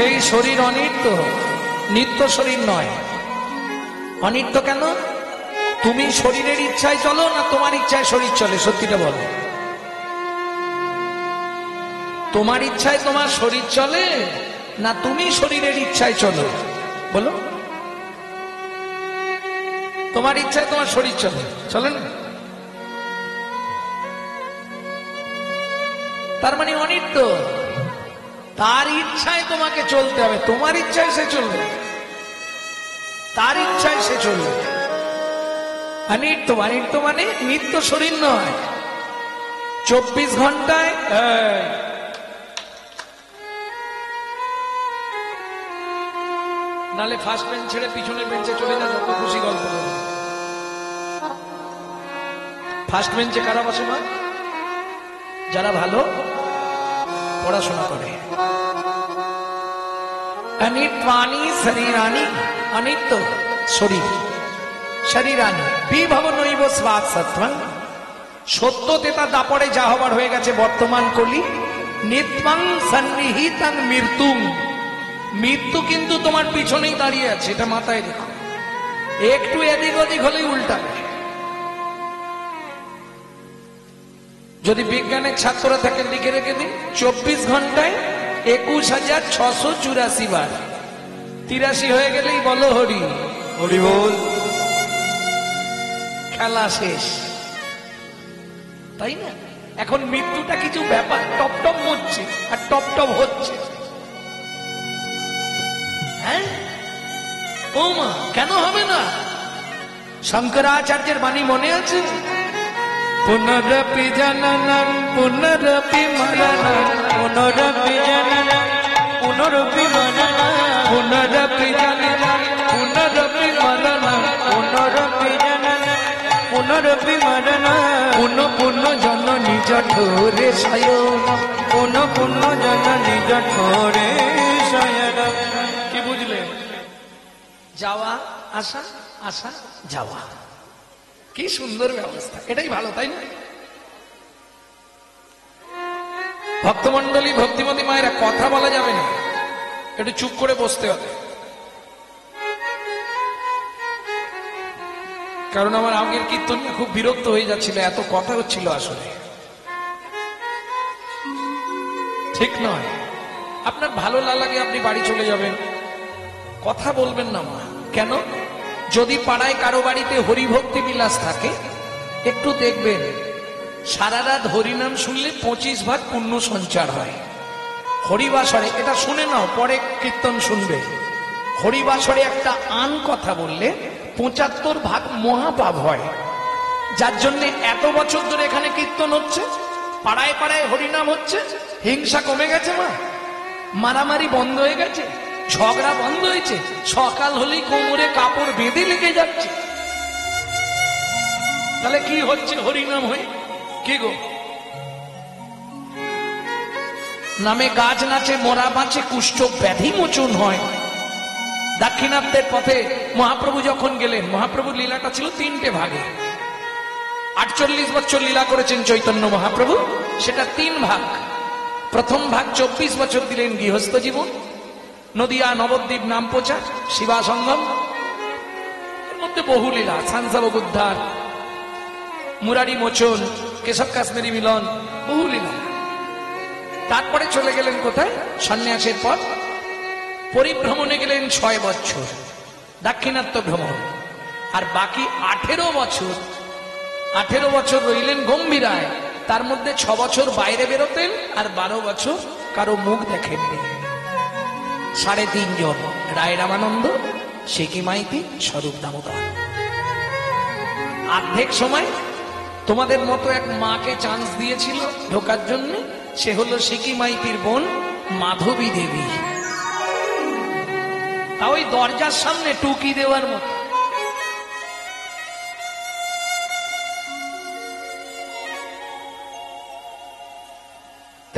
এই শরীর অনিত্য, নিত্য শরীর নয়। অনিত্য কেন? তুমি শরীরের ইচ্ছায় চলো না তোমার ইচ্ছায় শরীর চলে? সত্যিটা বলো। তোমার ইচ্ছায় তোমার শরীর চলে না তুমি শরীরের ইচ্ছায় চলো? বলো। তোমার ইচ্ছায় তোমার শরীর চলে, চলে না? তার মানে অনিত্য। তার ইচ্ছায় তোমাকে চলতে হবে, তোমার ইচ্ছায় সে চলবে, তার ইচ্ছায় সে চলবে। অনিত্য, অনিত্য মানে নিত্য শরীর নয়। 24 ঘন্টায় নালে ফার্স্ট বেঞ্চ ছেড়ে পিছনের বেঞ্চে চলে যা, যত খুশি গল্প করবে। ফার্স্ট বেঞ্চে কারা বসে না? যারা ভালো পড়াশোনা করে। অনিত্বানি শরীরানি, অনিত্য শরীর, শরীরানি বিভব নৈব স্বাদ সত্ত্বং। সত্য তেতা দাপড়ে যা হবার হয়ে গেছে বর্তমান কলি। নিত্যং সন্নিহিতং মৃত্যুং, মৃত্যু কিন্তু তোমার পিছনেই দাঁড়িয়ে আছে, এটা মাথায় রেখো। একটু এদিক ওদিক হলেই উল্টাবে। যদি বিজ্ঞানের ছাত্ররা থাকেন লিখে রেখে দিন, 24 ঘন্টায় 21,684 বার। 83 হয়ে গেলেই বলো হরি হরি বল, খেলা শেষ, তাই না? এখন মৃত্যুটা কিছু ব্যাপার, টপ টপ মরছে আর টপ টপ হচ্ছে। হ্যাঁ ও মা, কেন হবে না? শঙ্করাচার্যের বাণী মনে আছে? পুনরপি জননং পুনরপি মরণং, পুনরপি জননং পুনরপি মরণং, পুনরপি জননং পুনরপি মরণং, পুনরপি জননং পুনরপি মরণং, পুনঃ পুনঃ জন নিজ ঠোরে শয়ন, পুনঃ পুনঃ জন নিজ ঠোরে শয়ন। কি বুঝলে? যাওয়া আসা, আসা যাওয়া, কি সুন্দর ব্যবস্থা। এটাই ভালো, তাই না? ভক্তমন্ডলী, ভক্তিমতী মায়েরা, কথা বলা যাবে না, একটু চুপ করে বসতে হবে। কারণ আমার আগের কীর্তন খুব বিরক্ত হয়ে যাচ্ছিল, এত কথা হচ্ছিল। আসলে ঠিক নয়। আপনার ভালো না লাগে আপনি বাড়ি চলে যাবেন, কথা বলবেন না মা। কেন? যদি পাড়ায় কারো বাড়িতে হরিভক্তি বিলাস থাকে, একটু দেখবেন সারা রাত হরিনাম শুনলে 25 ভাগ পুণ্য সঞ্চার হয়। হরিবাসরে, এটা শুনে নাও, পরে কীর্তন শুনবে। হরিবাসরে একটা আন কথা বললে 75 ভাগ মহাপাপ হয়। যার জন্য এত বছর ধরে এখানে কীর্তন হচ্ছে, পাড়ায় পাড়ায় হরিনাম হচ্ছে। হিংসা কমে গেছে মা, মারামারি বন্ধ হয়ে গেছে, ঝগড়া বন্ধ হয়েছে। সকাল হলেই কোমরে কাপড় বেঁধে লেগে যাচ্ছে। তাহলে কি হচ্ছে? হরিনাম হয়ে কি গো? নামে গাছ নাচে, মোরা বাঁচে, কুষ্ঠ ব্যাধি মোচন হয়। দাক্ষিণাত্যের পথে মহাপ্রভু যখন গেলেন, মহাপ্রভুর লীলাটা ছিল 3টে ভাগে। 48 বছর লীলা করেছেন চৈতন্য মহাপ্রভু, সেটা 3 ভাগ। প্রথম ভাগ 24 বছর দিলেন গৃহস্থ জীবন, নদিয়া নবদ্বীপ নাম প্রচার, শিবা সঙ্গম, এর মধ্যে বহু লীলা, সাংসাবক উদ্ধার, মুরারি মোচন, কেশব কাশ্মীরি মিলন, বহু লীলা। তারপরে চলে গেলেন কোথায়? সন্ন্যাসের পর পরিভ্রমণে গেলেন 6 বছর, দাক্ষিণাত্য ভ্রমণ। আর বাকি 18 বছর, 18 বছর রইলেন গম্ভীরায়। তার মধ্যে 6 বছর বাইরে বেরোতেন আর 12 বছর কারো মুখ দেখেননি। 3.5 জন, রায় রামানন্দ, সিকি মাইতি, স্বরূপ দামোদর। অর্ধেক সময় তোমাদের মতো এক মাকে চান্স দিয়েছিল ঢোকার জন্য, সে হলো সিকি মাইতির বোন মাধবী দেবী। তা ওই দরজার সামনে টুকি দেওয়ার মতো।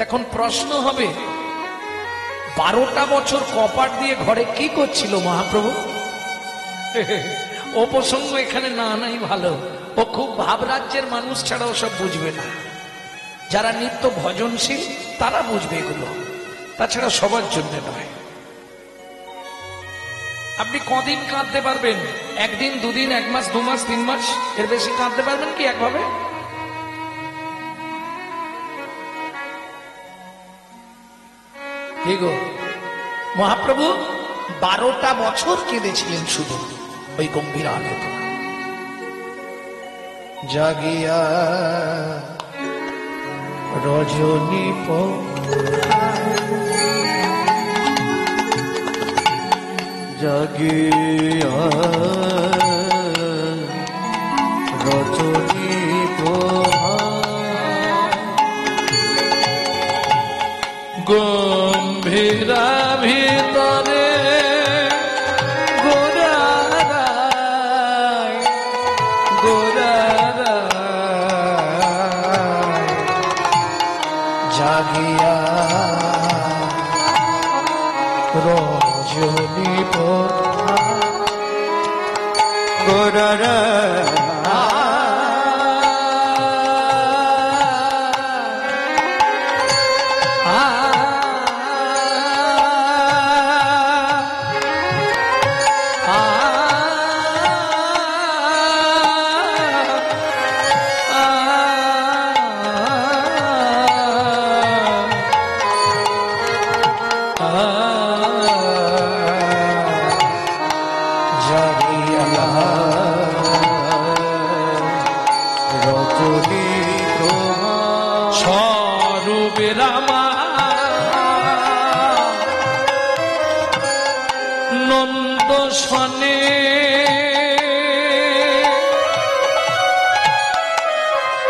এখন প্রশ্ন হবে, 12টা বছর কপাট দিয়ে ঘরে কি করছিল মহাপ্রভু? ও প্রসঙ্গ এখানে না নাই ভালো। ও খুব ভাবরাজ্যের মানুষ ছাড়া ওসব বুঝবে না। যারা নিত্য ভজনশীল তারা বুঝবে এগুলো, তাছাড়া সবার জন্য নয়। আপনি কদিন কাঁদতে পারবেন? একদিন, দুদিন, 1 মাস, 2 মাস, 3 মাস, এর বেশি কাঁদতে পারবেন কি একভাবে? কি গো, মহাপ্রভু 12টা বছর কেঁদেছিলেন শুধু ওই গম্ভীর আলোক। জাগিয়া রজনী জাগিয়া রজনী গম্ভীরা ভিতরে গোরারায় গোরারায় জাগিয়া রজনী গোরারায়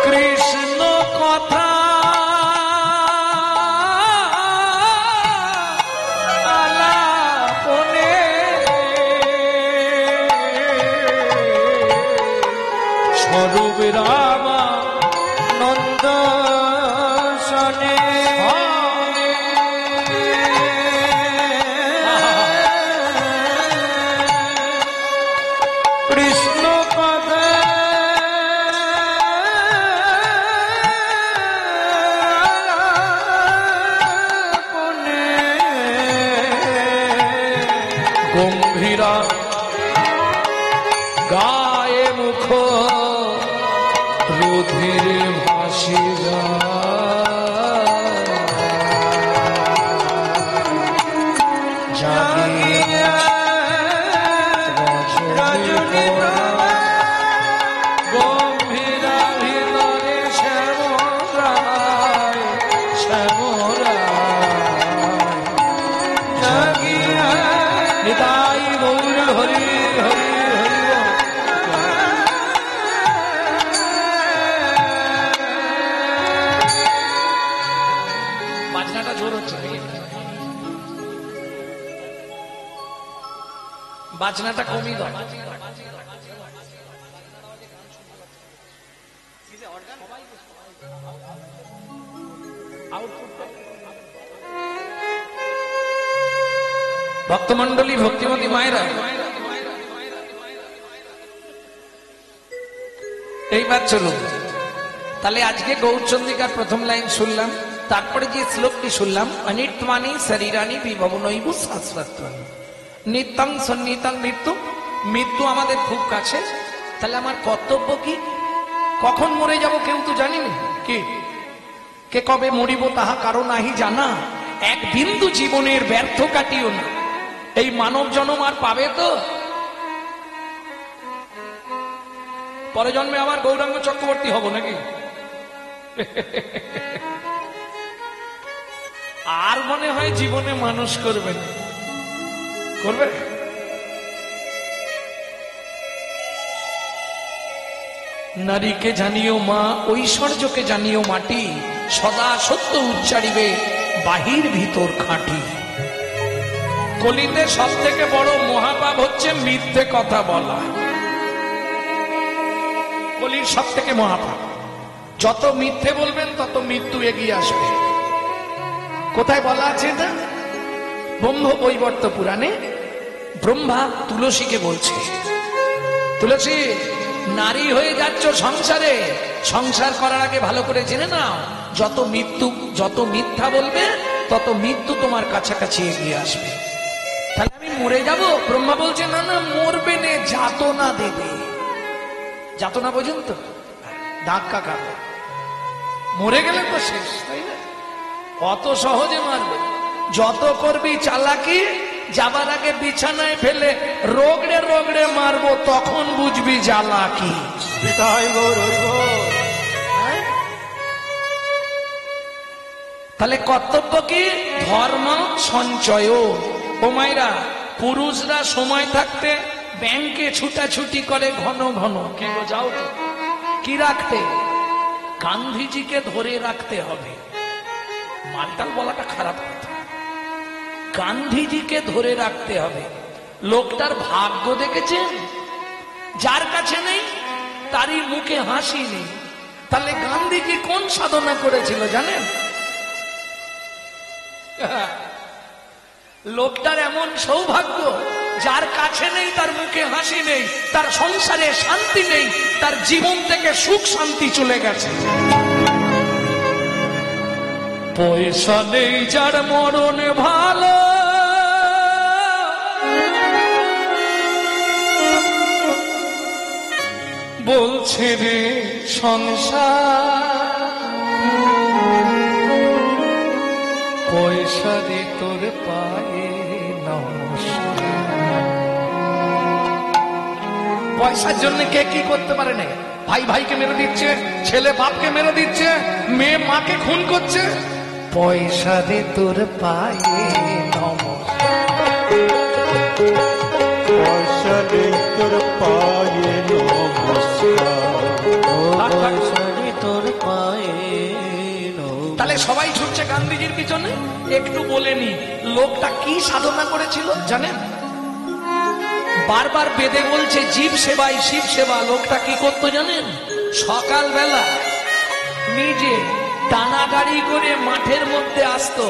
কৃষ্ণ কথা আলাপনে স্বরূপ রামা নন্দ শনে কৃষ্ণ কথা গম্ভীরা গায়ে মুখ রুধির ভাসিরা জাগিয়া গম্ভীরা ভিতরে শ্যামরায় শ্যামরায় জাগিয়া নিতাই গৌর হরি হরি হরি। বাজনাটা জোর হচ্ছে, বাজনাটা কমই দাও। ভক্তমন্ডলী, ভক্তিমতী মায়েরা, এইবার চলুন তাহলে আজকে গৌরচন্দ্রিকার প্রথম লাইন শুনলাম, তারপরে যে শ্লোকটি শুনলাম, অনিত্মানি শরীরানি বিভবনৈব শাশ্বতানি নিত্যং সন্নিহিতং মৃত্যু। মৃত্যু আমাদের খুব কাছে, তাহলে আমার কর্তব্য কি? কখন মরে যাব কেউ তো জানি না, কি কে কবে মরিব তাহা কারো নাহি জানা। এক বিন্দু জীবনের ব্যর্থ কাটিও না, এই মানব জন্ম আর পাবে তো? পরে জন্মে আবার গৌরাঙ্গ চক্রবর্তী হব নাকি? আর মনে হয় জীবনে মানুষ করবেন, করবে? নারীকে জানিও মা, ঐশ্বর্যকে জানিও মাটি, সদা সত্য উচ্চারিবে বাহির ভিতর খাঁটি। কলিতে সব থেকে বড় মহাপাপ হচ্ছে মিথ্যে কথা বলা। কলির সব থেকে মহাপাপ। যত মিথ্যে বলবেন তত মৃত্যু এগিয়ে আসবে। কোথায় বলা আছে না? ব্রহ্ম বৈবর্ত পুরাণে ব্রহ্মা তুলসীকে বলছে, তুলসী নারী হয়ে যাচ্ছ সংসারে, সংসার করার আগে ভালো করে জেনে নাও, যত মিথ্যা বলবে তত মৃত্যু তোমার কাছাকাছি এগিয়ে আসবে। তাহলে আমি মরে যাব? ব্রহ্মা বলছে না না, মরবে নে, যাতনা দেবে। যাতনা বোঝেন তো? ধাক্কা খাবে, মরে গেলে তো শেষ, তাই না? অত সহজে মারবে? যত করবি চালাকি, যাবার আগে বিছানায় ফেলে রোগড়ে রোগড়ে মারবো, তখন বুঝবি জ্বালা কি। তাহলে কর্তব্য কি? ধর্ম সঞ্চয়। ও মায়েরা, পুরুষরা সময় থাকতে ব্যাংকে ছুটাছুটি করে ঘন ঘন, কি গো যাও তো, কি রাখতে? গান্ধীজিকে ধরে রাখতে হবে। মালটাল বলাটা খারাপ কথা, গান্ধীজিকে ধরে রাখতে হবে। লোকটার ভাগ্য দেখেছেন? যার কাছে নেই তারই মুখে হাসি নেই। তাহলে গান্ধীজি কোন সাধনা করেছিল জানেন? লোকটার এমন সৌভাগ্য, যার কাছে নেই তার মুখে হাসি নেই, তার সংসারে শান্তি নেই, তার জীবন থেকে সুখ শান্তি চলে গেছে। পয়সা নেই যার মরণ ভালো, বলছে রে সংসার, পয়সা রে তোর পায়ে নমস্কার। পয়সার জন্য কে কি করতে পারে না? ভাই ভাইকে মেরে দিচ্ছে, ছেলে বাপকে মেরে দিচ্ছে, মেয়ে মাকে খুন করছে। পয়সা রে তোর পায়ে নমস্কার, পয়সা রে তোর পায়ে নমস্কার, পয়সা রে তোর পায়ে। তাহলে সবাই ছুটছে গান্ধীজির পিছনে। একটু বলে নি, লোকটা কি সাধনা করেছিল জানেন? বারবার বেদে বলছে জীব সেবাই শিব সেবা। লোকটা কি করতো জানেন? সকালবেলা নিজে টানা গাড়ি করে মাঠের মধ্যে আসতো,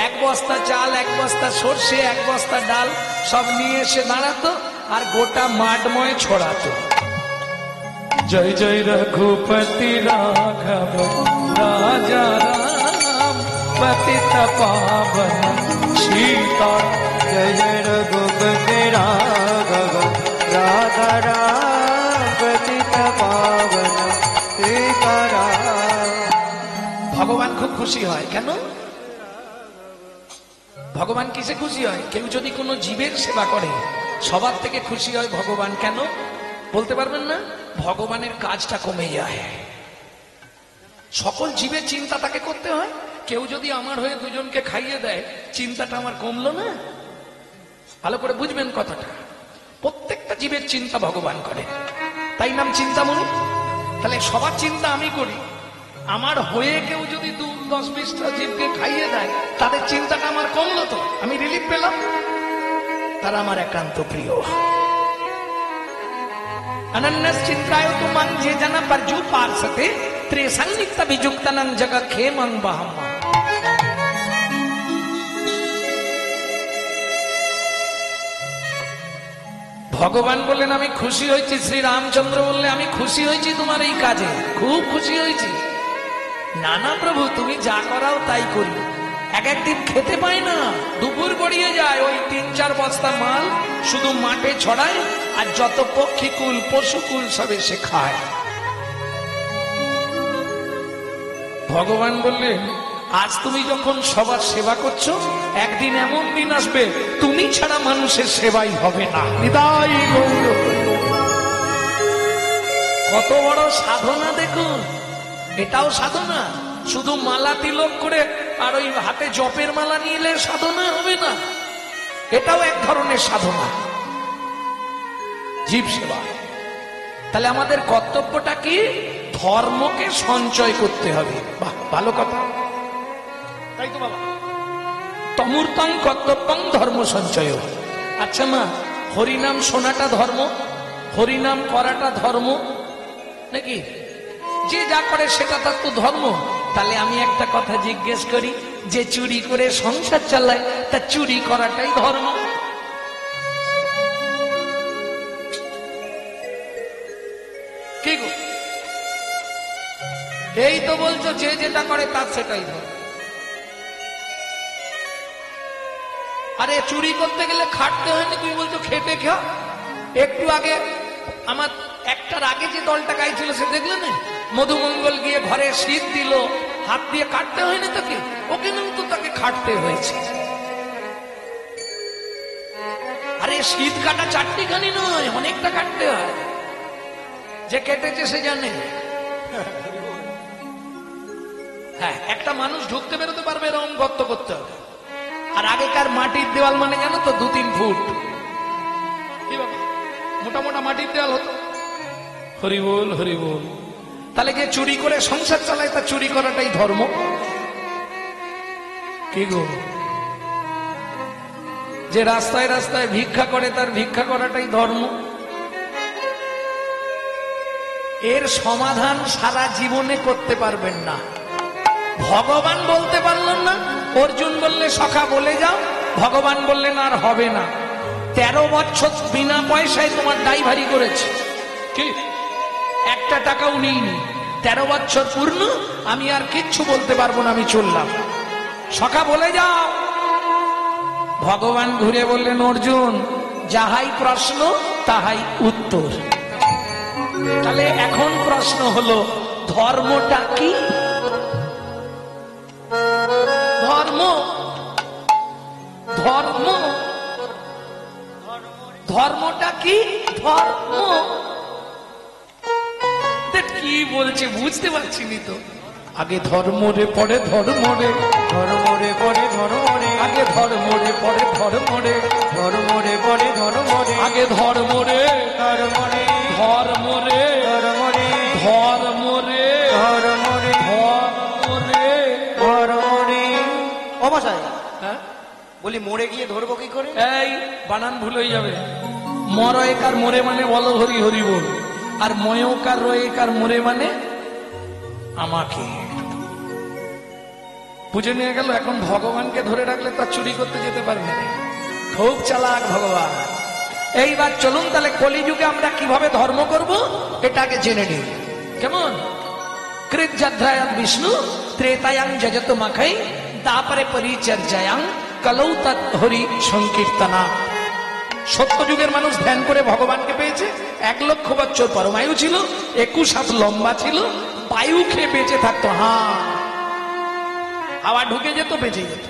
এক বস্তা চাল, এক বস্তা সর্ষে, এক বস্তা ডাল সব নিয়ে এসে দাঁড়াতো, আর গোটা মাঠময় ছড়াতো। জয় জয় রঘুপতি রাঘব রাজা রাম পতিত পাবন সীতা। জয় জয় রঘুপতি রাঘব রাধা রাম পতিত পাবন সীতারাম। ভগবান খুব খুশি হয়। কেন? ভগবান কিসে খুশি হয়? কেউ যদি কোনো জীবের সেবা করে, সবার থেকে খুশি হয় ভগবান। কেন বলতে পারবেন না? ভগবানের কাজটা কমে যায়। সকল জীবের চিন্তা তাকে করতে হয়। কেউ যদি আমার হয়ে দুজনকে খাইয়ে দেয়, চিন্তাটা আমার কমলো না? ভালো করে বুঝবেন কথাটা। প্রত্যেকটা জীবের চিন্তা ভগবান করে, তাই নাম চিন্তামণি। তাহলে সবার চিন্তা আমি করি, আমার হয়ে কেউ যদি 10-20টা জীবকে খাইয়ে দেয়, তাদের চিন্তাটা আমার কমলো তো? আমি রিলিফ পেলাম। তারা আমার একান্ত প্রিয়। अनन्यस चिंतायो तो मन जे जना पर जो पार सते त्रिसंयुक्त विजुक्तनं जग खेमं बहम। ভগবান বললেন আমি খুশি হয়েছি। শ্রী রামচন্দ্র বললে আমি খুশি হয়েছি তোমার এই কাজে, খুব খুশি হয়েছি। না না প্রভু, তুমি যা করাও তাই করি। একদিন খেতে পাই না, দুপুর গড়িয়ে যায়, ওই 3-4 বস্তা মাল শুধু মাঠে ছড়ায়, আর যত পক্ষীকুল পশুকুল সব এসে খায়। ভগবান বললেন আজ তুমি যখন সবার সেবা করছো, একদিন এমন দিন আসবে তুমি ছাড়া মানুষের সেবাই হবে না। হৃদয় গৌর, কত বড় সাধনা দেখুন। এটাও সাধনা। শুধু মালা তিলক করে আর ওই হাতে জপের মালা নিলে সাধনা হবে না, এটাও এক ধরনের সাধনা, জীব সেবা। তাহলে আমাদের কর্তব্যটা কি? ধর্মকে সঞ্চয় করতে হবে। বাহ, ভালো কথা, তাই তো বাবা। তমূর্তং কর্তব্যং ধর্ম সঞ্চয়। আচ্ছা মা, হরিনাম শোনাটা ধর্ম, হরিনাম করাটা ধর্ম নাকি? যে যা করে সেটা তার তো ধর্ম। তাহলে আমি একটা কথা জিজ্ঞেস করি, যে চুরি করে সংসার চালায়, তা চুরি করাটাই ধর্ম? কি গো, এই তো বলছো যে যেটা করে তার সেটাই ধর্ম। আরে চুরি করতে গেলে খাটতে হয় না, তুমি বলছো খেটে খা। একটু আগে আমার একটার আগে যে দলটা গাইছিল সে দেখলে না, মধুমঙ্গল গিয়ে ঘরে শীত দিল, হাত দিয়ে কাটতে হয়নি তাকে, ওকে কিন্তু তাকে খাটতে হয়েছে। আরে শীত কাটা চারটিখানি নয়, অনেকটা কাটতে হয়, যে কেটেছে সে জানে। হ্যাঁ, একটা মানুষ ঢুকতে বেরোতে পারবে এরকম গর্ত করতে হবে। আর আগেকার মাটির দেওয়াল মানে জানো তো 2-3 ফুট, কি বাবা মোটা মোটা মাটির দেওয়াল হতো। হরি বল হরি বল। তাহলে যে চুরি করে সংসার চালায় তার চুরি করাটাই ধর্ম, কি গো? যে রাস্তায় রাস্তায় ভিক্ষা করে তার ভিক্ষা করাটাই ধর্ম। এর সমাধান সারা জীবনে করতে পারবেন না। ভগবান বলতে পারলেন না, অর্জুন বললে সখা বলে যাও, ভগবান বললেন আর হবে না। 13 বছর বিনা পয়সায় তোমার ড্রাইভারি করেছে, কি একটা টাকাও নিইনি। 13 বছর পূর্ণ, আমি আর কিচ্ছু বলতে পারবো না, আমি চললাম, সখা বলে যাও। ভগবান ঘুরে বললেন, অর্জুন যাহাই প্রশ্ন তাহাই উত্তর। তাহলে এখন প্রশ্ন হলো ধর্মটা কি? ধর্ম ধর্ম ধর্মটা কি? ধর্ম কি বলছে বুঝতে পারছি নি তো। আগে ধর্ম রে পড়ে ধর্ম রে, ধর্ম রে পরে ধর্ম রে, আগে ধর্ম রে পড়ে ধর্ম রে, ধর্ম রে পরে ধর্ম রে, আগে ধর্ম রে ধর্ম রে, ধর্ম রে ধর্ম রে, ধর্ম রে ধর্ম রে, ধর্ম রে ধর্ম রে। ও মশাই, হ্যাঁ বলি মরে গিয়ে ধরবো কি করে? এই বানান ভুল হয়ে যাবে। মরয়কার মোরে মানে বলো হরি হরি বল, আর ময়কার রয়কার মোরে মানে আমাকে। বুঝে নিয়ে গেল। এখন ভগবানকে ধরে রাখলে তার চুরি করতে যেতে পারবে না, খুব চালাক ভগবান। এইবার চলুন তাহলে কলিযুগে আমরা কিভাবে ধর্ম করব এটাকে জেনে নিই। কেমন? কৃতযাধ্যায়াং বিষ্ণু ত্রেতায়াং যজত মাখাই তাপরে পরিচর্যায়াং কলৌ তৎ হরি সংকীর্তনা। সত্যযুগের মানুষ ধ্যান করে ভগবানকে পেয়েছে। 1 লক্ষ বছর পরমায়ু ছিল, 21 হাত লম্বা ছিল, বায়ু খেয়ে বেঁচে থাকতো। হ্যাঁ, হাওয়া ঢুকে যেত, বেঁচে যেত।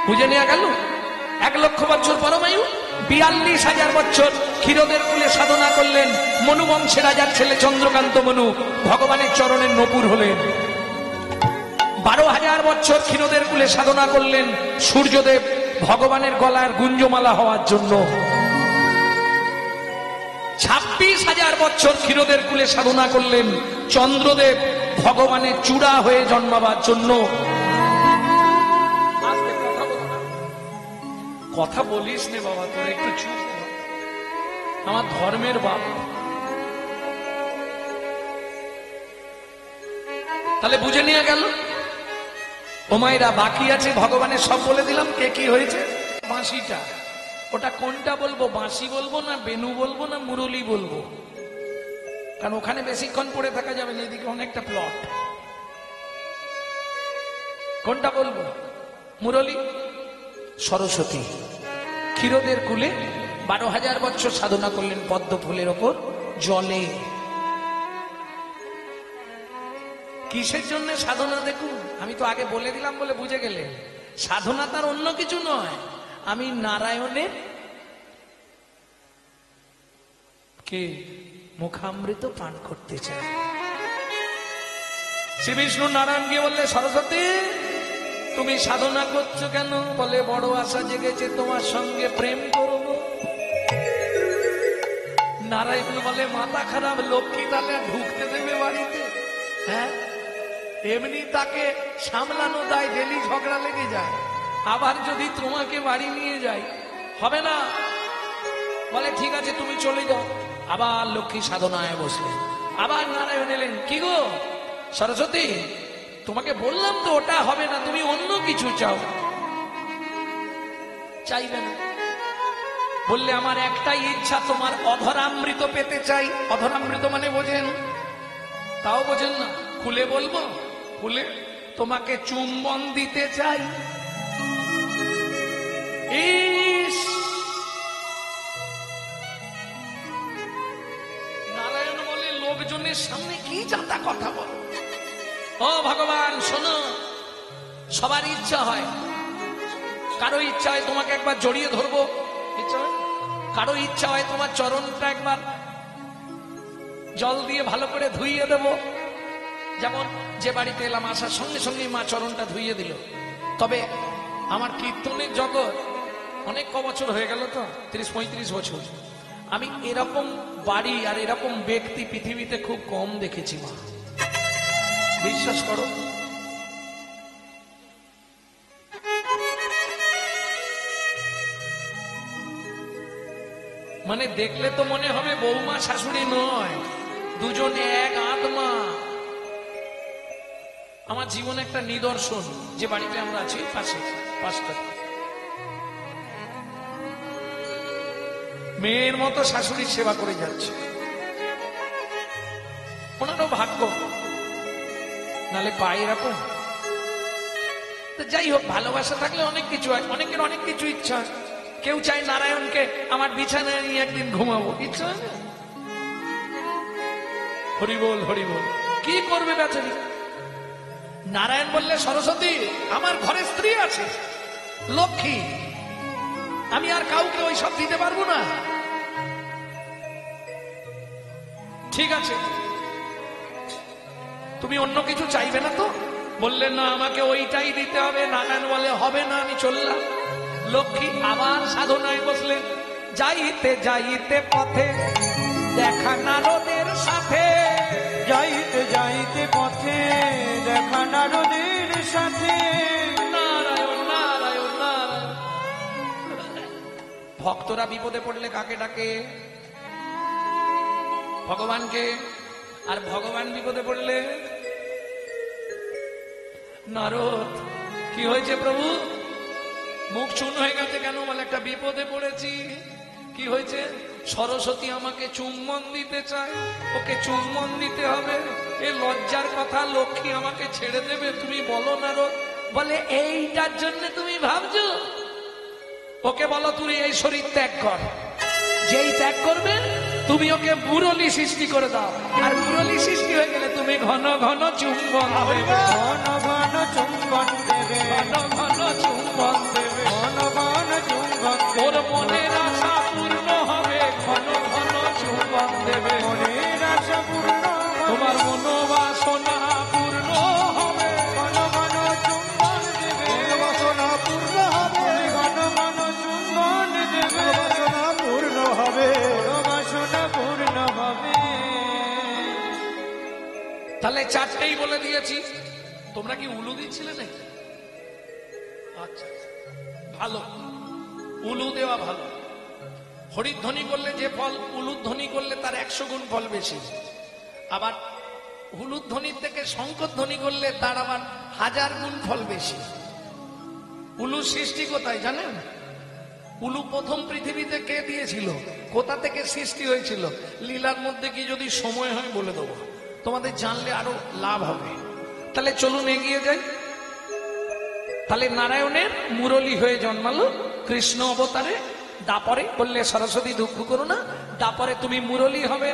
বুঝে নেওয়া গেল? 1 লক্ষ বছর পরমায়ু, 42,000 বছর ক্ষীরদের কুলে সাধনা করলেন। মনু বংশের রাজার ছেলে চন্দ্রকান্ত মনু ভগবানের চরণের নপুর হলেন। 12,000 বছর ক্ষীরদের কুলে সাধনা করলেন সূর্যদেব ভগবানের গলার গুঞ্জমালা হওয়ার জন্য। 26,000 বছর ক্ষীরদের কুলে সাধনা করলেন চন্দ্রদেব ভগবানের চূড়া হয়ে জন্মাবার জন্য। কথা বলিস নে বাবা, তোর একটু চুপ কর, আমার ধর্মের বাপ। তাহলে বুঝে নিয়ে গেল। ওমাইরা বাকি আছে, ভগবানের সব বলে দিলাম কে কি হয়েছে। বাঁশিটা ওটা কোনটা বলবো? বাঁশি বলবো না বেনু বলবো না মুরলি বলবো? কারণ ওখানে বেশিক্ষণ পড়ে থাকা যাবে না, এদিকে অনেকটা প্লট। কোনটা বলবো? মুরলি। সরস্বতী ক্ষীরদের কুলে 12,000 বছর সাধনা করলেন পদ্ম ফুলের ওপর জলে। কিসের জন্য সাধনা? দেখুন, আমি তো আগে বলে দিলাম বলে বুঝে গেলেন। সাধনা তার অন্য কিছু নয়, আমি নারায়ণের কে মুখামৃত পান করতে চাই। শ্রী বিষ্ণু নারায়ণকে বললে, সরস্বতী তুমি সাধনা করছো কেন? বলে, বড় আশা জেগেছে তোমার সঙ্গে প্রেম করব। নারায়ণ বলে, মাথা খারাপ, লক্ষ্মী তাহলে ঢুকতে দেবে বাড়িতে? হ্যাঁ, এমনি তাকে সামলানো দায়, ডেলি ঝগড়া লেগে যায়, আবার যদি তোমাকে বাড়ি নিয়ে যাই হবে না। বলে ঠিক আছে তুমি চলে যাও। আবার লক্ষ্মী সাধনায় বসলেন। আবার নারায়ণ এলেন, কি গো সরস্বতী, তোমাকে বললাম তো ওটা হবে না, তুমি অন্য কিছু চাও। চাইবে না। বললে, আমার একটাই ইচ্ছা, তোমার অধরামৃত পেতে চাই। অধরামৃত মানে বোঝেন? তাও বোঝেন না? খুলে বলবো? খুলে তোমাকে চুম্বন দিতে চাই। ইস, নারায়ণ বলে লোকজনের সামনে কি জাতা কথা বল। ও ভগবান শোনো, সবার ইচ্ছা হয়, কারো ইচ্ছা হয় তোমাকে একবার জড়িয়ে ধরবো, ইচ্ছা হয়, কারো ইচ্ছা হয় তোমার চরণটা একবার জল দিয়ে ভালো করে ধুইয়ে দেব। যেমন যে বাড়িতে এলাম, আসার সঙ্গে সঙ্গে মা চরণটা ধুইয়ে দিল। তবে আমার কীর্তনের জগৎ অনেক বছর হয়ে গেল, তো 30-35 বছর, আমি এরকম বাড়ি আর এরকম ব্যক্তি পৃথিবীতে খুব কম দেখেছি মা, বিশ্বাস করো। মানে দেখলে তো মনে হবে বৌমা শাশুড়ি নয়, দুজন এক আত্মা। আমার জীবনে একটা নিদর্শন, যে বাড়িতে আমরা আছি পাশে, পাঁচটা মেয়ের মতো শাশুড়ির সেবা করে যাচ্ছে, ওনারও ভাগ্য, নালে পায় এরকম। যাই হোক, ভালোবাসা থাকলে অনেক কিছু হয়, অনেকের অনেক কিছু ইচ্ছা। কেউ চায় নারায়ণকে আমার বিছানায় নিয়ে একদিন ঘুমাবো, ইচ্ছা হয় না? হরিবোল হরিবোল, কি করবে বেচারি? নারায়ণ বললে, সরস্বতী আমার ঘরে স্ত্রী আছে, লক্ষ্মী, আমি আর কাউকে ওই সব দিতে পারবো না। ঠিক আছে, তুমি অন্য কিছু চাইবে না তো? বললেন না, আমাকে ওইটাই দিতে হবে। নারায়ণ বলে, হবে না, আমি চললাম। লক্ষ্মী আবার সাধনায় বসলেন। যাইতে যাইতে পথে দেখা নারদের সাথে, যাইতে যাইতে পথে দেখা নারদের সাথে। নারায়ণ নারায়ণ নারায়ণ। ভক্তরা বিপদে পড়লে কাকে ডাকে? ভগবানকে। আর ভগবান বিপদে পড়লে নারদ। কি হয়েছে প্রভু? মুখ চুন হয়ে গেছে কেন? বলে, একটা বিপদে পড়েছি। কি হয়েছে? সরস্বতী আমাকে চুম্বন দিতে চায়, ওকে চুম্বন দিতে হবে। এ লজ্জার কথা, লক্ষ্মী আমাকে ছেড়ে দেবে, তুমি বলো নারদ। বলে, এইটার জন্য তুমি ভাবছো? ওকে বলো তুই এই শরীর ত্যাগ কর। যেই ত্যাগ করবে তুমি ওকে মুরলী সৃষ্টি করে দাও, আর মুরলী সৃষ্টি হয়ে গেলে তুমি ঘন ঘন চুম্বন দেবে, ঘন ঘন চুম্বন দেবে, ঘন ঘন চুম্বন দেবে, ঘন ঘন চুম্বন। ওর মনের আশা পূর্ণ হবে, ঘন ঘন চুম্বন দেবে, মনের আশা পূর্ণ, তোমার মনোবাসনা পূর্ণ হবে, ঘন ঘন চুম্বন দেবে, বাসনা পূর্ণ হবে, ঘন ঘন চুম্বন দেবে, বাসনা পূর্ণ হবে, বাসনা পূর্ণ হবে। তাহলে চারটেই বলে দিয়েছি। তোমরা কি উলু দিচ্ছিলে নাকি? আচ্ছা, ভালো, উলু দেওয়া ভালো। হরিধ্বনি করলে যে ফল, উলুধ্বনি করলে তার 100 গুণ ফল বেশি। আবার উলুধ্বনির থেকে শঙ্খধ্বনি করলে তার আবার 1000 গুণ ফল বেশি। উলু সৃষ্টি কোথায় জানেন? উলু প্রথম পৃথিবীতে কে দিয়েছিল? কোথা থেকে সৃষ্টি হয়েছিল? লীলার মধ্যে কি যদি সময় হয় বলে দেবো, তোমাদের জানলে আরো লাভ হবে। তাহলে চলুন এগিয়ে যাই। তাহলে নারায়ণের মুরলী হয়ে জন্মালো কৃষ্ণ অবতারে। দাপরে বললে, সরস্বতী দুঃখ করো না, দাপরে তুমি মুরলী হবে।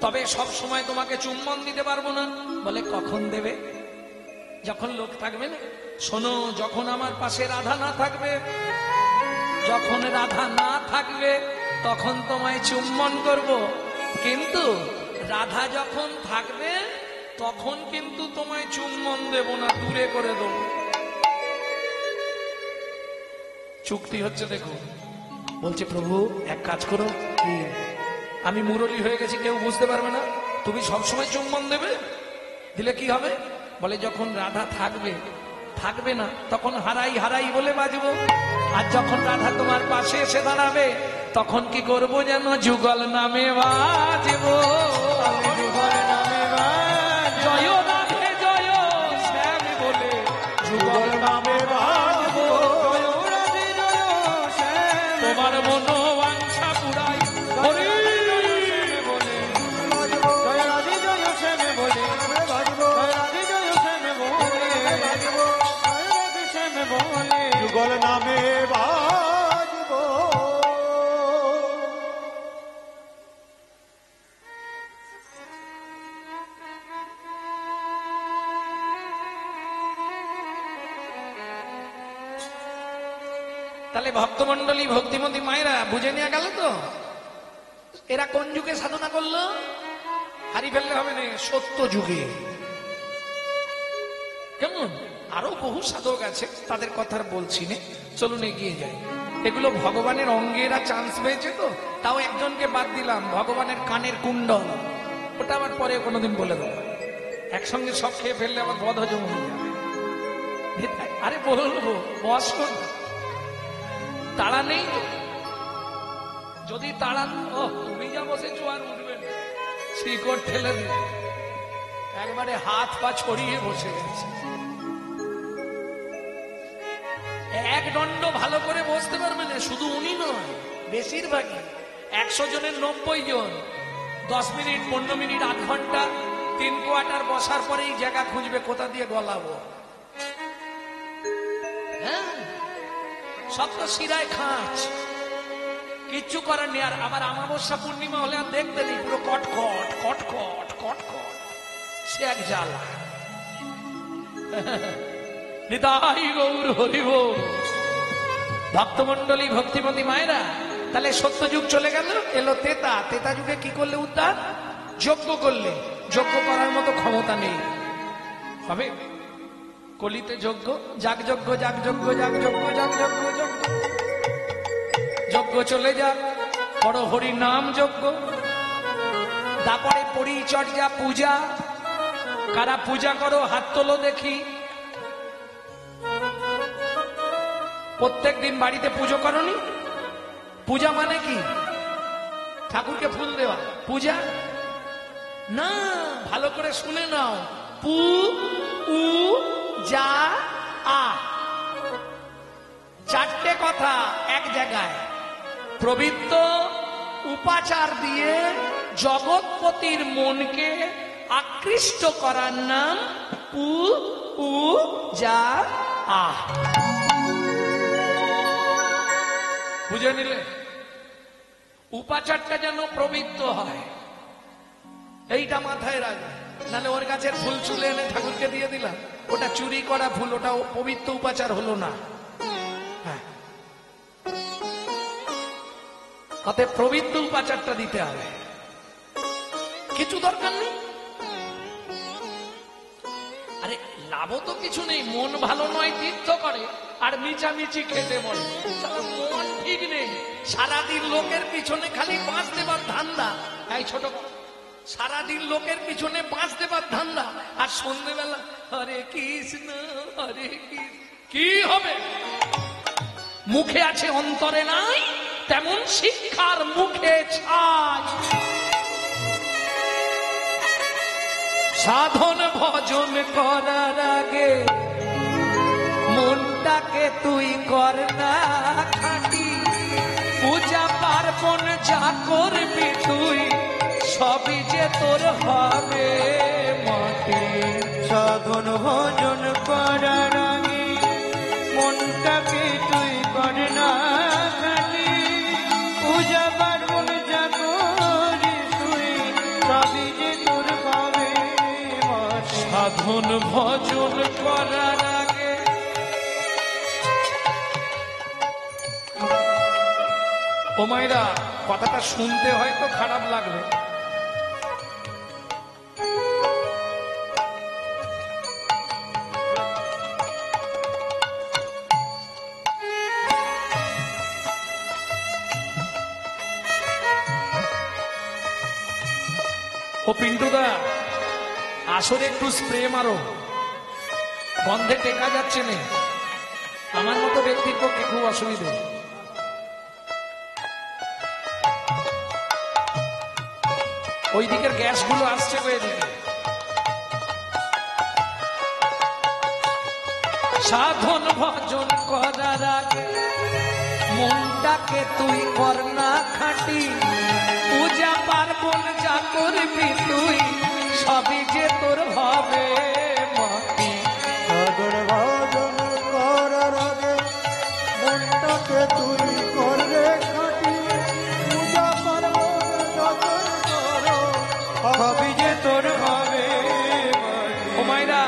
তবে সব সময় তোমাকে চুম্বন দিতে পারবো না। বলে, কখন দেবে? যখন লোক থাকবে না। শোনো, যখন আমার পাশে রাধা না থাকবে, যখন রাধা না থাকবে তখন তোমায় চুম্বন করব, কিন্তু রাধা যখন থাকবে তখন কিন্তু তোমায় চুম্বন দেব না, দূরে করে দেব। চুক্তি হচ্ছে, দেখো। বলছে, প্রভু এক কাজ করো, কি? আমি মুরলী হয়ে গেছি, কেউ বুঝতে পারবে না, তুমি সবসময় চুম্বন দেবে। দিলে কি হবে? বলে, যখন রাধা থাকবে থাকবে না তখন হারাই হারাই বলে বাজবো, আর যখন রাধা তোমার পাশে এসে দাঁড়াবে তখন কি করবো যেন? যুগল নামে বাজবো, যুগল নামে বাজবো, জয় রাধে জয় শ্যাম বলে যুগল নামে বাজবো, জয় রাধে জয় শ্যাম, তোমার মনোবাঞ্ছা পুরাই হরি বলে বাজবো, জয় রাধে জয় শ্যাম বলে বাজবো, জয় রাধে জয় শ্যাম বলে বাজবো, জয় রাধে শ্যাম বলে যুগল নামে বাজবো। তাহলে ভক্তমন্ডলী ভক্তিমতী মায়েরা বুঝে নেওয়া গেল তো এরা কোন যুগে সাধনা করলো? হারিয়ে ফেললে হবে না, সত্য যুগে। কেমন? আরো বহু সাধক আছে, তাদের কথা আর বলছি না, চলুন এগিয়ে যাই। এগুলো ভগবানের অঙ্গেরা চান্স পেয়েছে তো, তাও একজনকে বাদ দিলাম, ভগবানের কানের কুণ্ডল, ওটা আবার পরে কোনোদিন বলে দেবো। একসঙ্গে সব খেয়ে ফেললে আবার বদ হজম হয়ে যাবে। আরে বলবো, বস কর, তাড়া নেই তো। যদি তাড়া, ও তুমি যা বসেছো আর উঠবে না, শিকড় ঠেলে দেবে, একবারে হাত পা ছড়িয়ে বসে গেছে। এক দণ্ড ভালো করে বসতে পারবে না, শুধু উনি নয়, বেশিরভাগই 100 জনের 90 জন 10 মিনিট 15 মিনিট আধ ঘন্টা 3 কোয়ার্টার বসার পরেই জায়গা খুঁজবে কোথা দিয়ে গলাবো। হ্যাঁ, সব তো শিরায় খাঁচ, কিচ্ছু করার নেই। আর আবার অমাবস্যা পূর্ণিমা হলে আর দেখতে নেই, পুরো কটকট কটকট কটকট, সে এক জ্বালা। নিতাই গৌর হরি বল। ভক্তমন্ডলী ভক্তিমতী মায়েরা, তাহলে সত্য যুগ চলে গেল, এলো তেতা। তেতা যুগে কি করলে উদ্ধার? যজ্ঞ করলে। যজ্ঞ করার মতো ক্ষমতা নেই, হবে কলিতে যজ্ঞ, যাগ যজ্ঞ, যাগ যজ্ঞ, যাগ যজ্ঞ, যাগ যজ্ঞ, যজ্ঞ যজ্ঞ চলে যাক, বড় হরি নাম যজ্ঞ। তারপরে পরিচর্যা, পূজা। কারা পূজা করো হাত তোলো দেখি। প্রত্যেক দিন বাড়িতে পুজো করনি? পূজা মানে কি? ঠাকুরকে ফুল দেওয়া পূজা না, ভালো করে শুনে নাও। পু উ যা আ, চারটে কথা এক জায়গায়। পবিত্র উপাচার দিয়ে জগৎপতির মনকে আকৃষ্ট করার নাম পু উ যা আ। বুঝে নিলে? উপাচারটা যেন পবিত্র হয়, এইটা মাথায় রাখবে। নাহলে ওর গাছের ফুল চুলে এনে ঠাকুরকে দিয়ে দিলাম, ওটা চুরি করা ফুল, ওটা পবিত্র উপাচার হলো না। হ্যাঁ, অতএব পবিত্র উপাচারটা দিতে হবে, কিছু দরকার নেই। আরে লাভ তো কিছু নেই, মন ভালো নয় তীর্থ করে আর মিচামিচি খেতে বলে। মন ঠিক নেই, সারাদিন লোকের পিছনে খালি বাঁশ দেবার ধান্দা। এই ছোট, সারাদিন লোকের পিছনে বাঁশ দেবার ধান্দা, আর সন্ধ্যেবেলা হরে কৃষ্ণ হরে কৃষ্ণ। কি হবে? মুখে আছে অন্তরে নাই, তেমন শিক্ষার মুখে ছাই। সাধন ভজন করার আগে মনটাকে তুই কর না খাঁটি। পূজা পার্বণ যা করবি তুই, সবই যে তোর হবে মাটি। সাধন ভজন করার আগে মনটাকে তুই কর না খালি। পূজা পার্বণ যা করিস তুই, সবই যে তোর হবে মাটি। সাধন ভজন করার আগে। ও মায়েরা, কথাটা শুনতে হয়তো খারাপ লাগবে, ও পিন্টুদা আসলে একটু স্প্রে মারো, গন্ধে টেকা যাচ্ছে না। আমার মতো ব্যক্তির পক্ষে খুব অসুবিধে। ওই দিকের গ্যাসগুলো আসছে গো এদিকে। সাধন ভজন করার আগে মনটাকে তুই কর না খাঁটি। পূজা পার্বণ যা করবি তুই, সবই যে তোর হবে মাটি। সাধন ভজন করার আগে মনটাকে তুই করবে খাঁটি। পূজা পার্বণ যত করো, সবই যে তোর হবে মাটি। ও মায়েরা,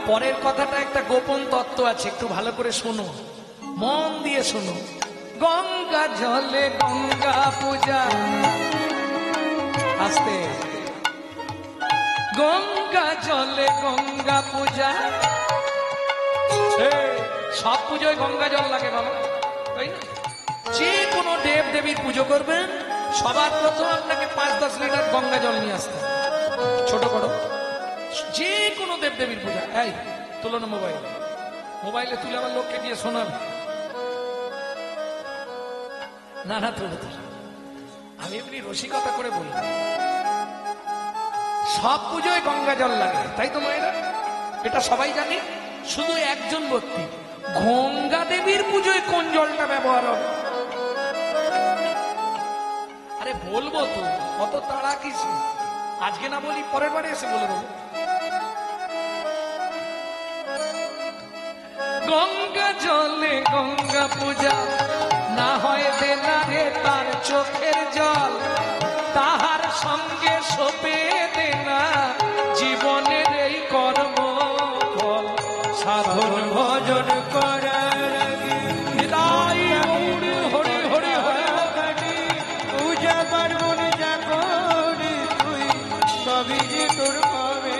পরের কথাটা একটা গোপন তত্ত্ব আছে, একটু ভালো করে শোনো, মন দিয়ে শোনো। গঙ্গা জলে গঙ্গা পূজা, আস্তে, গঙ্গা জলে গঙ্গা পূজা। সব পুজোয় গঙ্গা জল লাগে বাবা, তাই না? যে কোনো দেব দেবীর পুজো করবেন সবার প্রথম আপনাকে 5-10 লিটার গঙ্গা জল নিয়ে আসতে হবে। ছোট করো, যে কোনো দেব দেবীর পূজা। এই তুলো না মোবাইল, মোবাইলে তুলে আবার লোককে দিয়ে শোনাবে না। না তুলে তুলে, আমি এমনি রসিকতা করে বলি, সব পুজোয় গঙ্গা জল লাগে, তাই তো মায়েরা? এটা সবাই জানি। শুধু একজন ব্যক্তি, গঙ্গা দেবীর পুজোয় কোন জলটা ব্যবহার হবে? আরে বলবো তো, কত তাড়া কিছু, আজকে না বলি পরের বারে এসে বলে দেবো। গঙ্গা জলে গঙ্গা পূজা, না হয় দেনা রে তার চোখের জল, তাহার সঙ্গে সোপে দেনা জীবনের এই কর্ম ফল। সাধন ভজন করার আগে হরি হরি হরি হরি, পূজা পার্বণ যা করি তুই সবই যে তোর পাবে।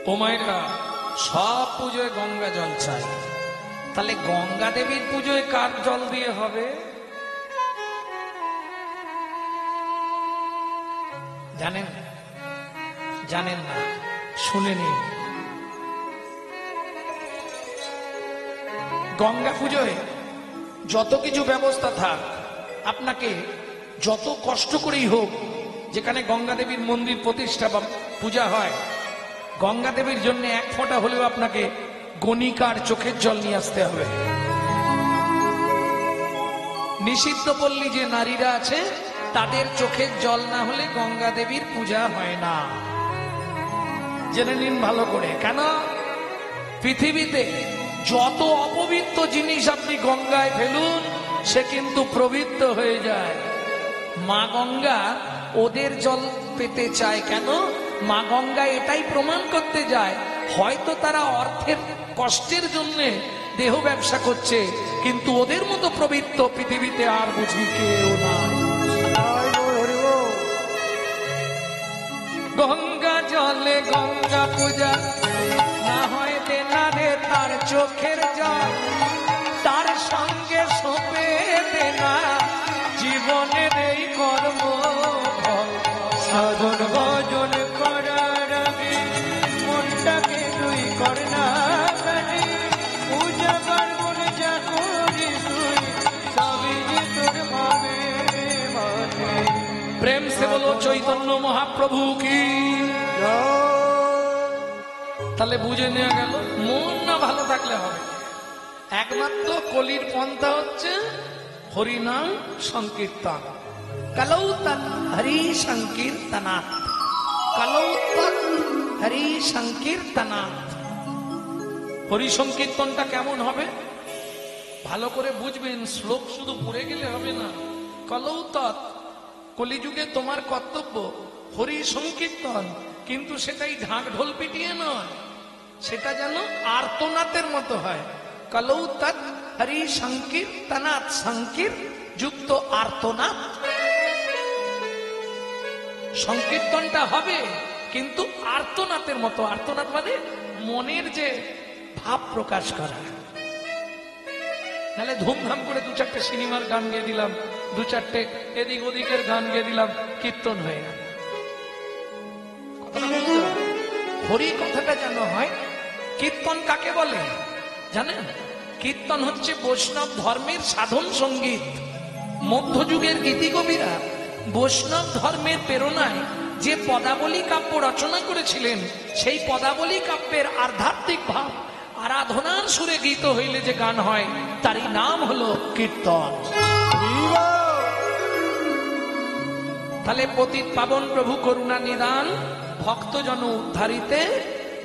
ও মায়েরা, সব পুজোয় গঙ্গা জল চাই, তাহলে গঙ্গা দেবীর পুজোয় কার জল দিয়ে হবে? জানেন? জানেন না, শুনে নিন। গঙ্গা পুজোয় যত কিছু ব্যবস্থা থাক, আপনাকে যত কষ্ট করেই হোক, যেখানে গঙ্গা দেবীর মন্দির প্রতিষ্ঠা বা পূজা হয়, গঙ্গা দেবীর জন্য 1 ফোঁটা হলেও আপনাকে গণিকার চোখের জল নিয়ে আসতে হবে। নিষিদ্ধ পল্লী যে নারীরা আছে, তাদের চোখের জল না হলে গঙ্গা দেবীর পূজা হয় না। জেনে নিন ভালো করে। কেন? পৃথিবীতে যত অপবিত্র জিনিস আপনি গঙ্গায় ফেলুন, সে কিন্তু পবিত্র হয়ে যায়। মা গঙ্গা ওদের জল পেতে চায়। কেন? মা গঙ্গা এটাই প্রমাণ করতে যায়, হয়তো তারা অর্থের কষ্টের জন্য দেহ ব্যবসা করছে, কিন্তু ওদের মতো পবিত্র পৃথিবীতে আর বুঝি কেউ না। গঙ্গা জলে গঙ্গা পূজা, না হয় দেনা রে তার চোখের জল, তার সঙ্গে সোপে দেনা জীবনের এই কর্ম ফল। সাধন ভজন করার আগে মনটাকে তুই কর না জানি, পূজা পার্বণ যা করি তুই সবই যে তোর পাবে। প্রেম সে বলো চৈতন্য মহাপ্রভু কি। তাহলে বুঝে নেওয়া গেল, মন না ভালো থাকলে হবে। একমাত্র কলির পন্থা হচ্ছে হরিনাম সংকীর্তন। কালৌ তৎ হরি সংকীর্তনাৎ, কালৌ তৎ হরি সংকীর্তনাৎ। হরি সংকীর্তনটা কেমন হবে ভালো করে বুঝবেন। শ্লোক শুধু পড়ে গেলে হবে না। কালৌ তৎ, কলিযুগে তোমার কর্তব্য হরি সংকীর্তন, কিন্তু সেটাই ঢাক ঢোল পিটিয়ে নয়, সেটা যেন আর্তনাদের মতো হয়। কালৌ তৎ হরি সংকীর্তনাৎ, সংকীর যুক্ত আর্তনাদ। সংকীর্তনটা হবে কিন্তু আর্তনাদের মতো। আর্তনাদ মানে মনের যে ভাব প্রকাশ করা। নাহলে ধুমধাম করে 2-4টে সিনেমার গান গিয়ে দিলাম, 2-4টে এদিক ওদিকের গান গিয়ে দিলাম, কীর্তন হয়ে গেল। হরি কথাটা যেন হয়। কীর্তন কাকে বলে জানেন? কীর্তন হচ্ছে বৈষ্ণব ধর্মের সাধন সঙ্গীত। মধ্যযুগের গীতিকবিরা বৈষ্ণব ধর্মের প্রেরণায় যে পদাবলী কাব্য রচনা করেছিলেন, সেই পদাবলী কাব্যের আধ্যাত্মিক ভাব আরাধনার সুরে গীত হইলে যে গান হয়, তারই নাম হলো কীর্তন। তাহলে পতিত পাবন প্রভু করুণা নিদান, ভক্ত জন উদ্ধারিতে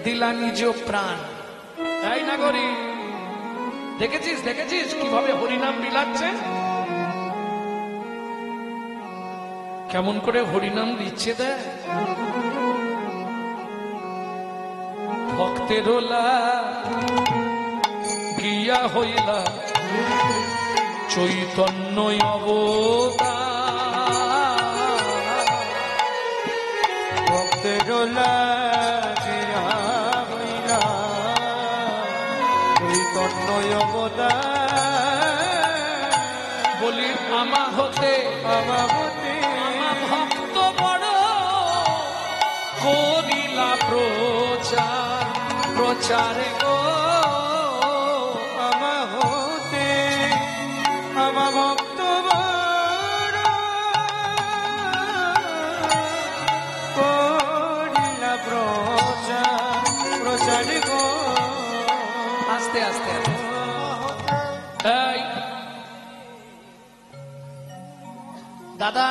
দিলা নিজ প্রাণ। তাই নাগরী, দেখেছিস দেখেছিস কিভাবে হরিনাম বিলাচ্ছে, কেমন করে হরিনাম দিচ্ছে দেয়। ভক্তের গিয়া দিয়া হইলা চৈতন্য অবতার। ভক্তের লাগিয়া হইলা চৈতন্য অবতার। বলি আমা হতে আমা হতে আমা ভক্ত বড় করিলা প্রচার প্রচারে গো। আমা হতে আমা ভক্ত বড় করিলা প্রচার প্রচার গো। আস্তে আস্তে এই দাদা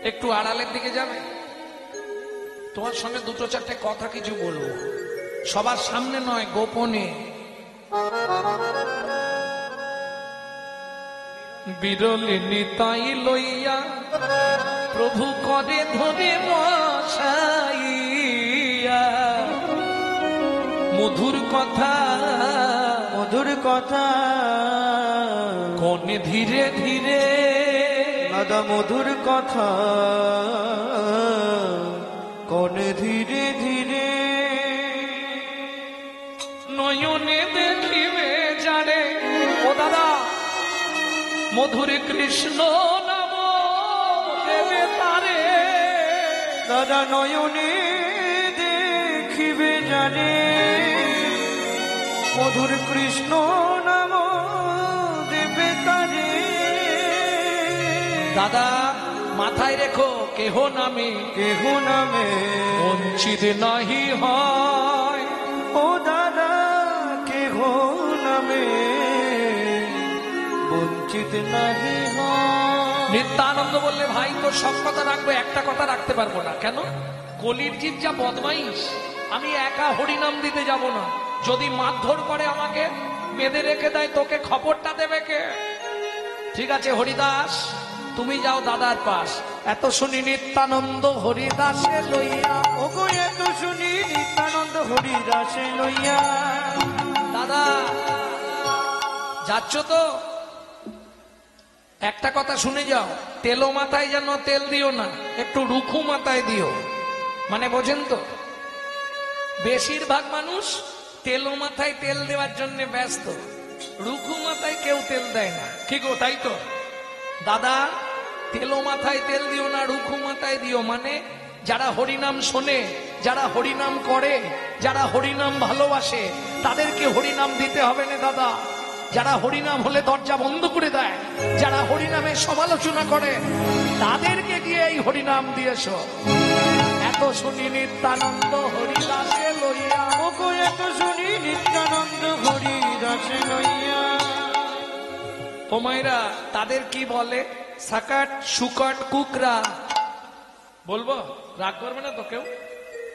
একটু আড়ালের দিকে যাবে, তোমার সঙ্গে দুটো চারটে কথা কিছু বলবো, সবার সামনে নয়, গোপনে। বিরলে নিতাই লইয়া প্রভু করে ধরে বসাইয়া মধুর কথা মধুর কথা কনে ধীরে ধীরে দাদা মধুর কথা কনে ধীরে ধীরে নয়নে দেখিবে জানে। ও দাদা, মধুর কৃষ্ণ নাম দেবে তারে। দাদা নয়নে দেখিবে জানে মধুর কৃষ্ণ নাম দেবে তারে। দাদা মাথায় রেখো, কেহ নামে কেহ নামে বঞ্চিত নাহি হয়। ও দাদা কেহ নামে বঞ্চিত নাহি হয়। নিত্যানন্দ বললে, ভাই তোর সব কথা রাখবো, একটা কথা রাখতে পারবো না। কেন? কলির জীব যা বদমাইশ, আমি একা হরিনাম দিতে যাব না। যদি মারধর করে আমাকে, বেঁধে রেখে দেয়, তোকে খবরটা দেবে কে? ঠিক আছে হরিদাস, তুমি যাও দাদার পাশ। এত শুনি নিত্যানন্দ হরিদাসে লইয়া। ওগো এত শুনি নিত্যানন্দ হরিদাসে লইয়া। দাদা যাচ্ছ তো, একটা কথা শুনে যাও, তেলো মাথায় যেন তেল দিও না, একটু রুখু মাথায় দিও। মানে বোঝেন তো, বেশিরভাগ মানুষ তেলো মাথায় তেল দেওয়ার জন্য ব্যস্ত, রুখু মাথায় কেউ তেল দেয় না। ঠিক ও তাই তো দাদা, তেলো মাথায় তেল দিও না, রুখু মাথায় দিও। মানে যারা হরিনাম শোনে, যারা হরিনাম করে, যারা হরিনাম ভালোবাসে, তাদেরকে হরিনাম দিতে হবে না দাদা। যারা হরিনাম হলে দরজা বন্ধ করে দেয়, যারা হরিনামের সমালোচনা করে, তাদেরকে গিয়ে এই হরিনাম দিয়েছ। এত শুনি নিত্যানন্দ হরিদাসে লইয়া। ওগো এত শুনি নিত্যানন্দ হরিদাসে লইয়া। ও মায়েরা, তাদের কি বলে? সাকাট সুকট কুকরা। বলবো? রাগ করবে না তো কেউ?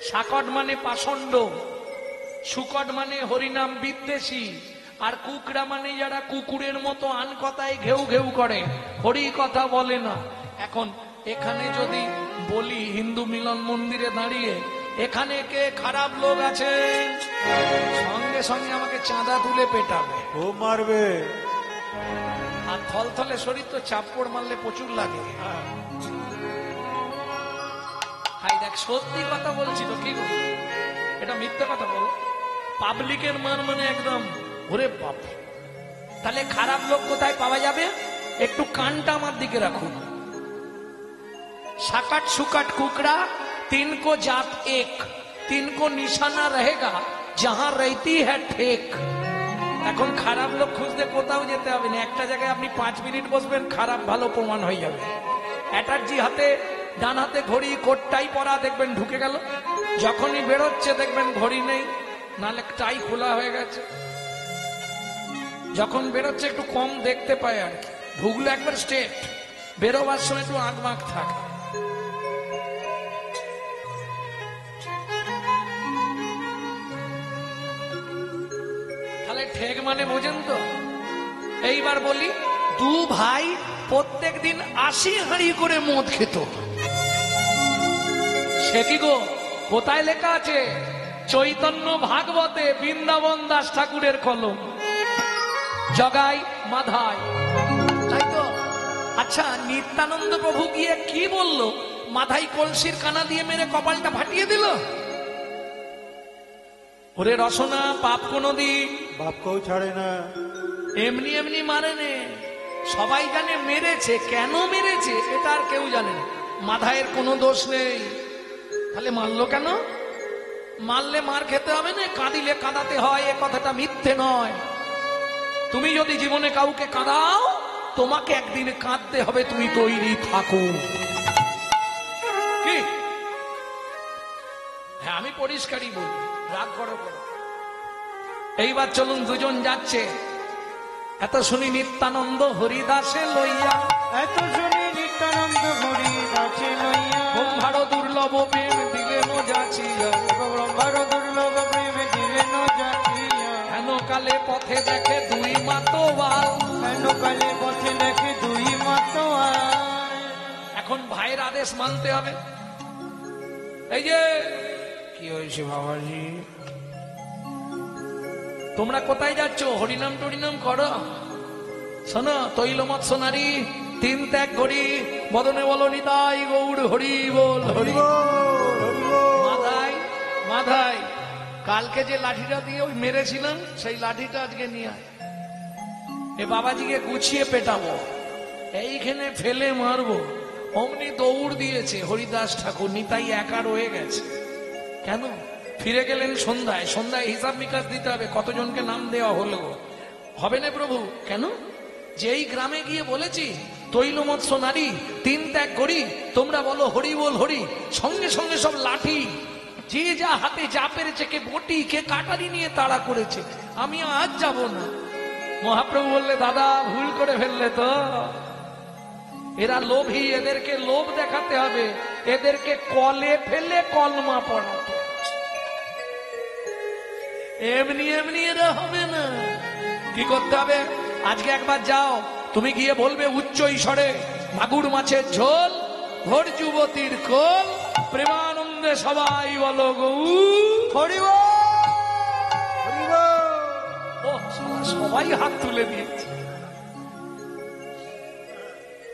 সাকট মানে পাষণ্ড, সুকট মানে হরিনাম বিদ্বেষী, আর কুকরা মানে যারা কুকুরের মতো আন কথায় ঘেউ ঘেউ করে, হরি কথা বলে না। এখন এখানে যদি বলি হিন্দু মিলন মন্দিরে দাঁড়িয়ে, এখানে কে খারাপ লোক আছে, সঙ্গে সঙ্গে আমাকে চাঁদা তুলে পেটাবে। ও মারবে। আর থলথলে শরীর তো চাপড় মারলে প্রচুর লাগে। হাই দেখ, সত্যি কথা বলছি তো, কি করি? এটা মিথ্যে কথা বল? পাবলিকের মান মানে একদম ওরে বাপ। তাহলে খারাপ লোক কোথায় পাওয়া যাবে? একটু কানটা আমার দিকে রাখুন। साकट सुकट कुकड़ा तीन को जात एक, तीन को निशाना रहेगा जहां रहती है ठेक। এখন খারাপ লোক খুঁজতে কোথাও যেতে হবে না, একটা জায়গায় আপনি 5 মিনিট বসবেন, খারাপ ভালো প্রমাণ হয়ে যাবে। অ্যাটার্জি হাতে, ডান হাতে ঘড়ি, কোটটাই পরা, দেখবেন ঢুকে গেল। যখনই বেরোচ্ছে দেখবেন ঘড়ি নেই, নালে টাই খোলা হয়ে গেছে। যখন বেরোচ্ছে একটু কম দেখতে পায় আর কি, ঢুকলো একবার স্ট্রেট, বেরোবার সময় একটু আঁকবাঁক থাকে। তাহলে ঠেক মানে বোঝেন তো? এইবার বলি, দু ভাই প্রত্যেক দিন 80 হাঁড়ি করে মদ খেত। সে কি গো? কোথায় লেখা আছে? চৈতন্য ভাগবতে বৃন্দাবন দাস ঠাকুরের কলম, জগাই মাধাই, তাই তো? আচ্ছা, নিত্যানন্দ প্রভু গিয়ে কি বলল? মাথায় কলসির কানা দিয়ে মেরে কপালটা ফাটিয়ে দিল। ওরে রসনা, পাপ কোনো দিন বাপকেও ছাড়ে না। এমনি এমনি মারে নে, সবাই জানে মেরেছে, কেন মেরেছে এটা আর কেউ জানে না। মাথায়ের কোনো দোষ নেই, তাহলে মারলো কেন? মারলে মার খেতে হবে না, কাঁদিলে কাঁদাতে হয়, এ কথাটা মিথ্যে নয়। তুমি যদি জীবনে কাউকে কাঁদাও, তোমাকে একদিন কাঁদতে হবে, তুমি তৈরি থাকো। কি? হ্যাঁ, আমি পরিষ্কারই বলি, রাগ করো করো। এইবার চলুন, দুজন যাচ্ছে। এত শুনি নিত্যানন্দ হরিদাসে লইয়া, এত শুনি নিত্যানন্দ হরিদাসে লইয়া, ব্রহ্মার দুর্লভ প্রেম দিলে ন যাচিয়া, ব্রহ্মার দুর্লভ প্রেমে দিলেন যাচিয়া, হেন কালে পথে দেখে দুই মাতোয়াল, হেন কালে পথে দেখে দুই মাতোয়াল। এখন ভাইয়ের আদেশ মানতে হবে। এই যে কি হয়েছে বাবাজি, তোমরা কোথায় যাচ্ছ? হরিনাম টরিনাম করো। শোনো, তৈলমত সোনারি তিন ত্যাগ করি, বদনে বলো নিতাই গৌড় হরি বল হরি। মাধাই মাধাই, কালকে যে লাঠিটা দিয়ে ওই মেরেছিলাম, সেই লাঠিটা আজকে নিয়ে আয়। এ বাবাজিকে গুছিয়ে পেটাবো, এইখানে ফেলে মারবো। অমনি দৌড় দিয়েছে হরিদাস ঠাকুর, নিতাই একা রয়ে গেছে। কেন? ফিরে গেলেন সন্ধ্যায়। সন্ধ্যায় হিসাব নিকাশ দিতে হবে, কতজনকে নাম দেওয়া হলো। হবে না প্রভু? কেন? যেই গ্রামে গিয়ে বলেছি তৈলমৎস্য নারী তিন ত্যাগ করি, তোমরা বলো হরি বল হরি, সঙ্গে সঙ্গে সব লাঠি, যে যা হাতে যা পেরেছে, কে বটি কে কাটারি নিয়ে তাড়া করেছে। আমি আজ যাব না। মহাপ্রভু বললে, দাদা ভুল করে ফেললে তো, এরা লোভী, এদেরকে লোভ দেখাতে হবে, এদেরকে কলে ফেলে কলমা পড়াতে। এমনি এমনি এরা হবে না। কি করতে হবে? আজকে একবার যাও, তুমি গিয়ে বলবে উচ্চ ঈশ্বরে, মাগুর মাছের ঝোল, ভোর যুবতীর কোল, প্রেমানন্দে সবাই বলো গৌ হরি বল, হরি বল। ও, সবাই হাত তুলে দিয়েছে।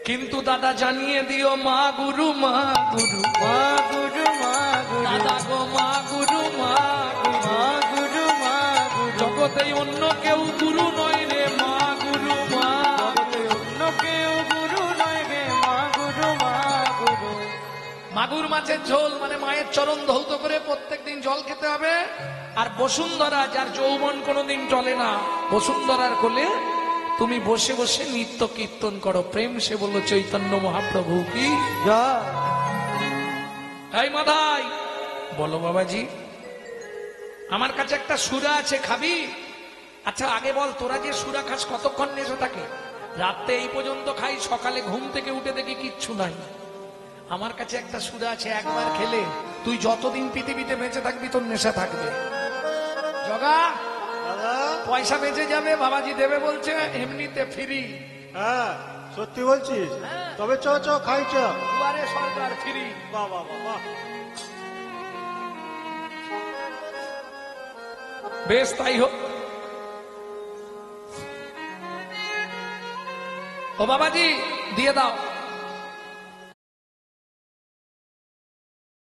কিন্তু দাদা জানিয়ে দিও, মা গুরু মা গুরু, মা গুরু মা গুরু, দাদা গো মা গুরু মা গুরু, মা গুরু মা গুরু, জগতে অন্য কেউ গুরু নয় রে, মা গুরু মা। জগতে অন্য কেউ গুরু নয় রে, মা গুরু মা গুরু। মাগুর মাছের ঝোল মানে মায়ের চরণ ধৌত করে প্রত্যেকদিন জল খেতে হবে। আর বসুন্ধরা, যার যৌবন কোনোদিন চলে না, বসুন্ধরার কোলে তুমি বসে বসে নিত্য কীর্তন করো, প্রেম সে বলল চৈতন্য মহাপ্রভু কি যা। এই মাধাই, বলো বাবাজি, আমার কাছে একটা সুরা আছে, খাবি? আচ্ছা আগে বল, তোরা যে সুরা খাস কতক্ষণ নেশা থাকে? রাতে এই পর্যন্ত খাই, সকালে ঘুম থেকে উঠে দেখি কিচ্ছু নাই। আমার কাছে একটা সুরা আছে, একবার খেলে তুই যতদিন পৃথিবীতে বেঁচে থাকবি তোর নেশা থাকবে। জগা, দাদা, পয়সা বেঁচে যাবে, বাবাজি দেবে বলছে, এমনিতে ফ্রি। হ্যাঁ সত্যি বলছিস? হ্যাঁ। তবে চ চ খাই চ। দুয়ারে সরকার ফ্রি। বাহ বাহ বাহ বাহ। বেশ, তাই হোক। ও বাবাজি দিয়ে দাও।